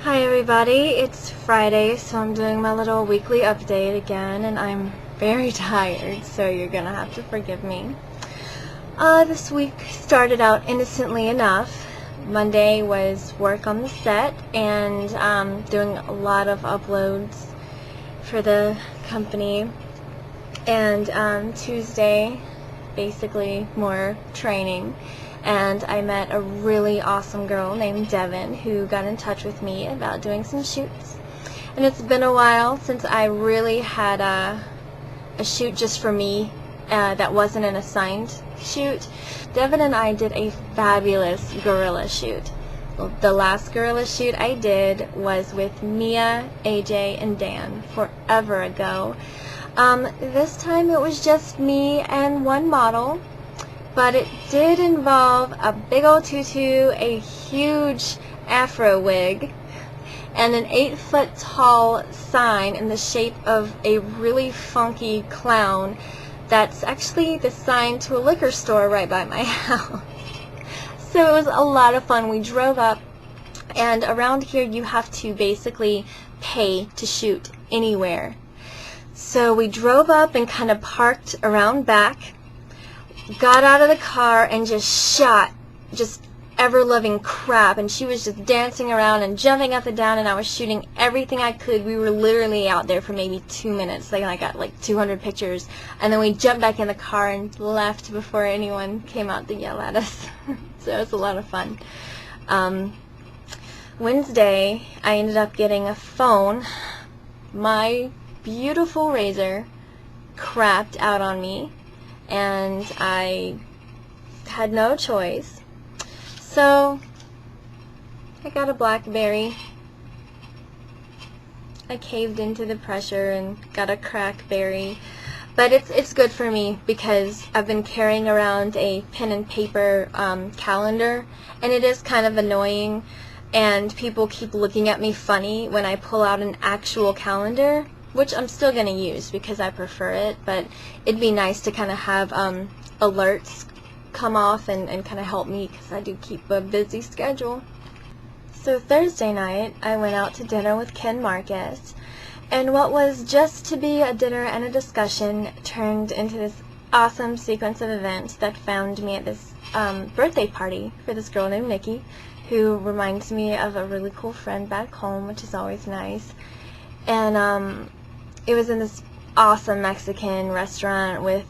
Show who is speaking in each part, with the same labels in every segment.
Speaker 1: Hi everybody, it's Friday, so I'm doing my little weekly update again, and I'm very tired, so you're gonna have to forgive me. This week started out innocently enough. Monday was work on the set and doing a lot of uploads for the company, and Tuesday, basically more training. And I met a really awesome girl named Devin who got in touch with me about doing some shoots. And it's been a while since I really had a shoot just for me that wasn't an assigned shoot. Devin and I did a fabulous gorilla shoot. The last gorilla shoot I did was with Mia, AJ, and Dan forever ago. This time it was just me and one model. But it did involve a big old tutu, a huge afro wig, and an 8-foot tall sign in the shape of a really funky clown that's actually the sign to a liquor store right by my house. So it was a lot of fun. We drove up, and around here you have to basically pay to shoot anywhere. So we drove up and kind of parked around back, got out of the car and just shot just ever-loving crap, and she was just dancing around and jumping up and down, and I was shooting everything I could. We were literally out there for maybe 2 minutes. Like, I got like 200 pictures, and then we jumped back in the car and left before anyone came out to yell at us. So it was a lot of fun. Wednesday, I ended up getting a phone. My beautiful razor crapped out on me, and I had no choice. So I got a BlackBerry. I caved into the pressure and got a Crackberry. But it's good for me because I've been carrying around a pen and paper calendar, and it is kind of annoying, and people keep looking at me funny when I pull out an actual calendar, which I'm still going to use because I prefer it, but it'd be nice to kind of have alerts come off and kind of help me because I do keep a busy schedule. So Thursday night, I went out to dinner with Ken Marcus, and what was just to be a dinner and a discussion turned into this awesome sequence of events that found me at this birthday party for this girl named Nikki, who reminds me of a really cool friend back home, which is always nice. And it was in this awesome Mexican restaurant with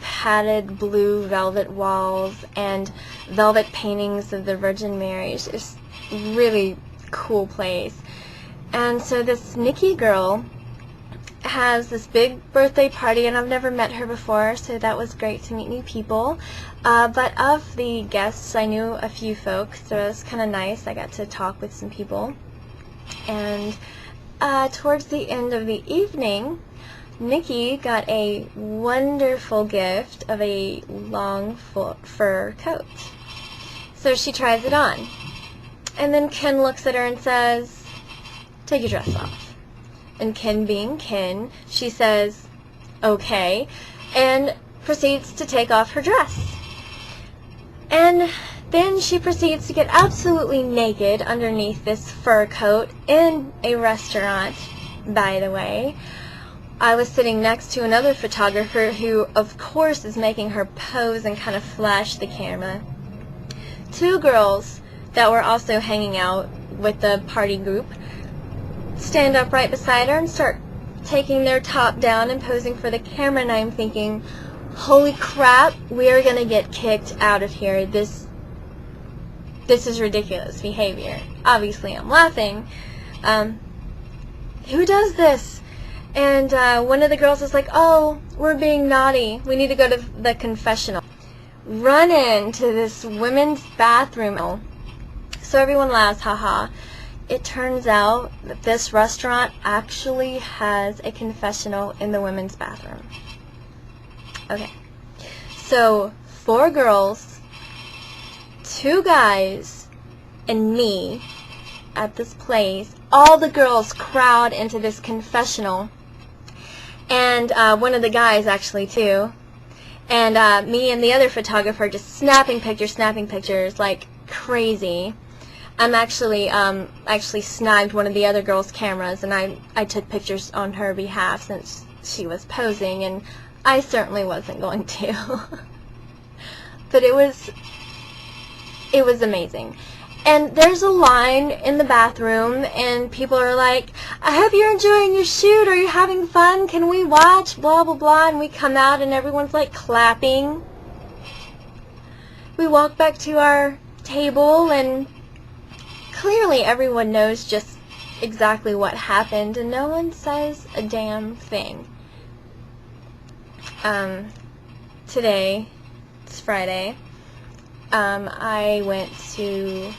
Speaker 1: padded blue velvet walls and velvet paintings of the Virgin Mary. It's just a really cool place. And so this Nikki girl has this big birthday party, and I've never met her before, so that was great to meet new people. But of the guests, I knew a few folks, so it was kind of nice. I got to talk with some people. And towards the end of the evening, Nikki got a wonderful gift of a long fur coat. So she tries it on. And then Ken looks at her and says, "Take your dress off." And Ken being Ken, she says, "Okay," and proceeds to take off her dress. And then she proceeds to get absolutely naked underneath this fur coat in a restaurant, by the way. I was sitting next to another photographer who, of course, is making her pose and kind of flash the camera. Two girls that were also hanging out with the party group stand up right beside her and start taking their top down and posing for the camera, and I'm thinking, holy crap, we are going to get kicked out of here. This is ridiculous behavior. Obviously, I'm laughing. Who does this? And one of the girls is like, "Oh, we're being naughty. We need to go to the confessional." Run into this women's bathroom. So everyone laughs, haha. It turns out that this restaurant actually has a confessional in the women's bathroom. Okay. So 4 girls, 2 guys, and me at this place. All the girls crowd into this confessional, and one of the guys actually too, and me and the other photographer just snapping pictures like crazy. I'm actually snagged one of the other girls' cameras, and I took pictures on her behalf since she was posing, and I certainly wasn't going to. But it was amazing. And there's a line in the bathroom, and people are like, I hope you're enjoying your shoot. Are you having fun? Can we watch? Blah, blah, blah. And we come out, and everyone's like clapping. We walk back to our table, and clearly everyone knows just exactly what happened, and no one says a damn thing. Today, it's Friday, I went to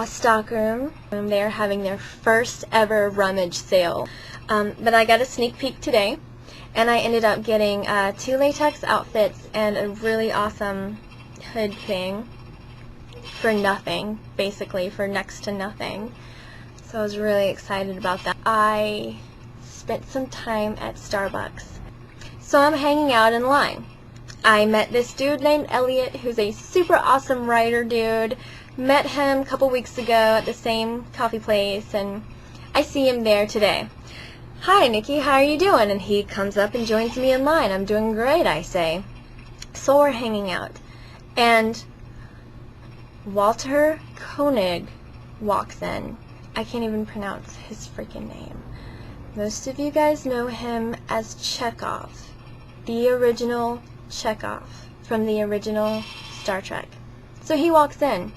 Speaker 1: Stockroom. They're having their first ever rummage sale. But I got a sneak peek today, and I ended up getting 2 latex outfits and a really awesome hood thing for nothing, basically for next to nothing. So I was really excited about that. I spent some time at Starbucks. So I'm hanging out in line. I met this dude named Elliot, who's a super awesome writer dude. Met him a couple weeks ago at the same coffee place, and I see him there today. Hi, Nikki, how are you doing? And he comes up and joins me in line. I'm doing great, I say. So we're hanging out. And Walter Koenig walks in. I can't even pronounce his freaking name. Most of you guys know him as Chekov, the original Chekov from the original Star Trek. So he walks in.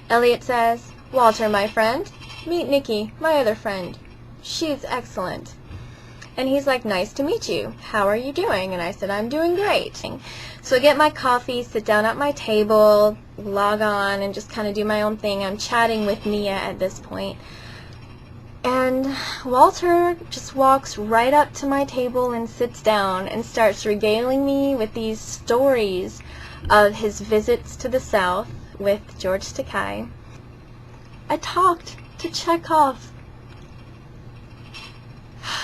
Speaker 1: Elliot says, Walter, my friend, meet Nikki, my other friend. She's excellent. And he's like, nice to meet you. How are you doing? And I said, I'm doing great. So I get my coffee, sit down at my table, log on, and just kind of do my own thing. I'm chatting with Mia at this point. And Walter just walks right up to my table and sits down and starts regaling me with these stories of his visits to the South with George Takei. I talked to Chekov.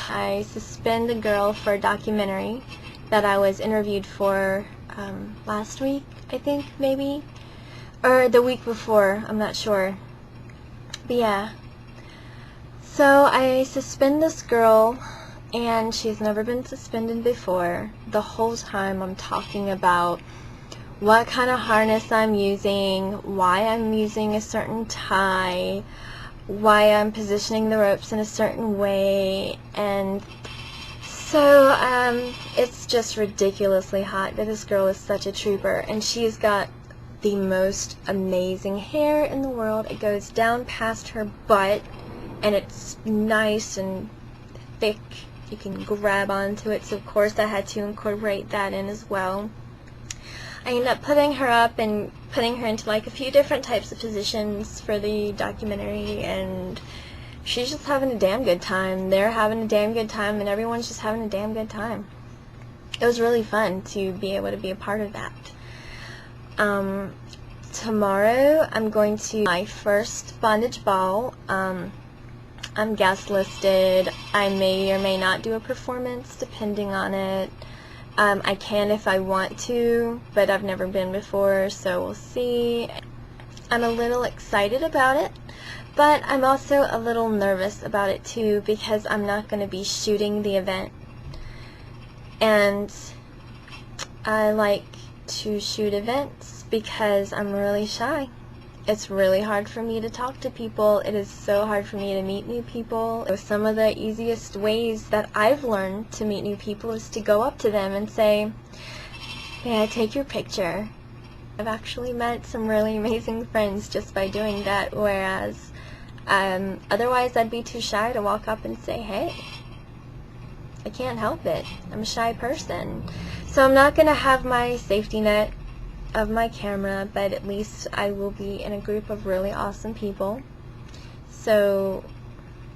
Speaker 1: I suspend a girl for a documentary that I was interviewed for last week, I think, maybe, or the week before, I'm not sure. But yeah. So I suspend this girl, and she's never been suspended before. The whole time I'm talking about what kind of harness I'm using, why I'm using a certain tie, why I'm positioning the ropes in a certain way, and so it's just ridiculously hot. But this girl is such a trooper, and she's got the most amazing hair in the world. It goes down past her butt, and it's nice and thick. You can grab onto it, so of course I had to incorporate that in as well. I ended up putting her up and putting her into like a few different types of positions for the documentary, and she's just having a damn good time. They're having a damn good time, and everyone's just having a damn good time. It was really fun to be able to be a part of that. Tomorrow I'm going to my first bondage ball. I'm guest listed. I may or may not do a performance depending on it. I can if I want to, but I've never been before, so we'll see. I'm a little excited about it, but I'm also a little nervous about it too, because I'm not going to be shooting the event. And I like to shoot events because I'm really shy. It's really hard for me to talk to people. It is so hard for me to meet new people. Some of the easiest ways that I've learned to meet new people is to go up to them and say, may I take your picture? I've actually met some really amazing friends just by doing that, whereas otherwise I'd be too shy to walk up and say, hey. I can't help it. I'm a shy person. So I'm not going to have my safety net of my camera, but at least I will be in a group of really awesome people, so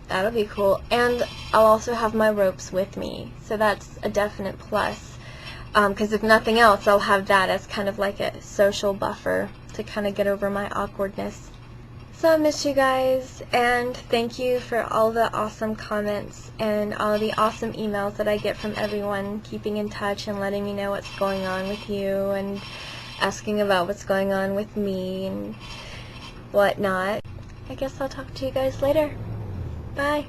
Speaker 1: that'll be cool. And I'll also have my ropes with me, so that's a definite plus, because if nothing else I'll have that as kind of like a social buffer to kind of get over my awkwardness. So I miss you guys, and thank you for all the awesome comments and all the awesome emails that I get from everyone, keeping in touch and letting me know what's going on with you and asking about what's going on with me, and whatnot. I guess I'll talk to you guys later. Bye.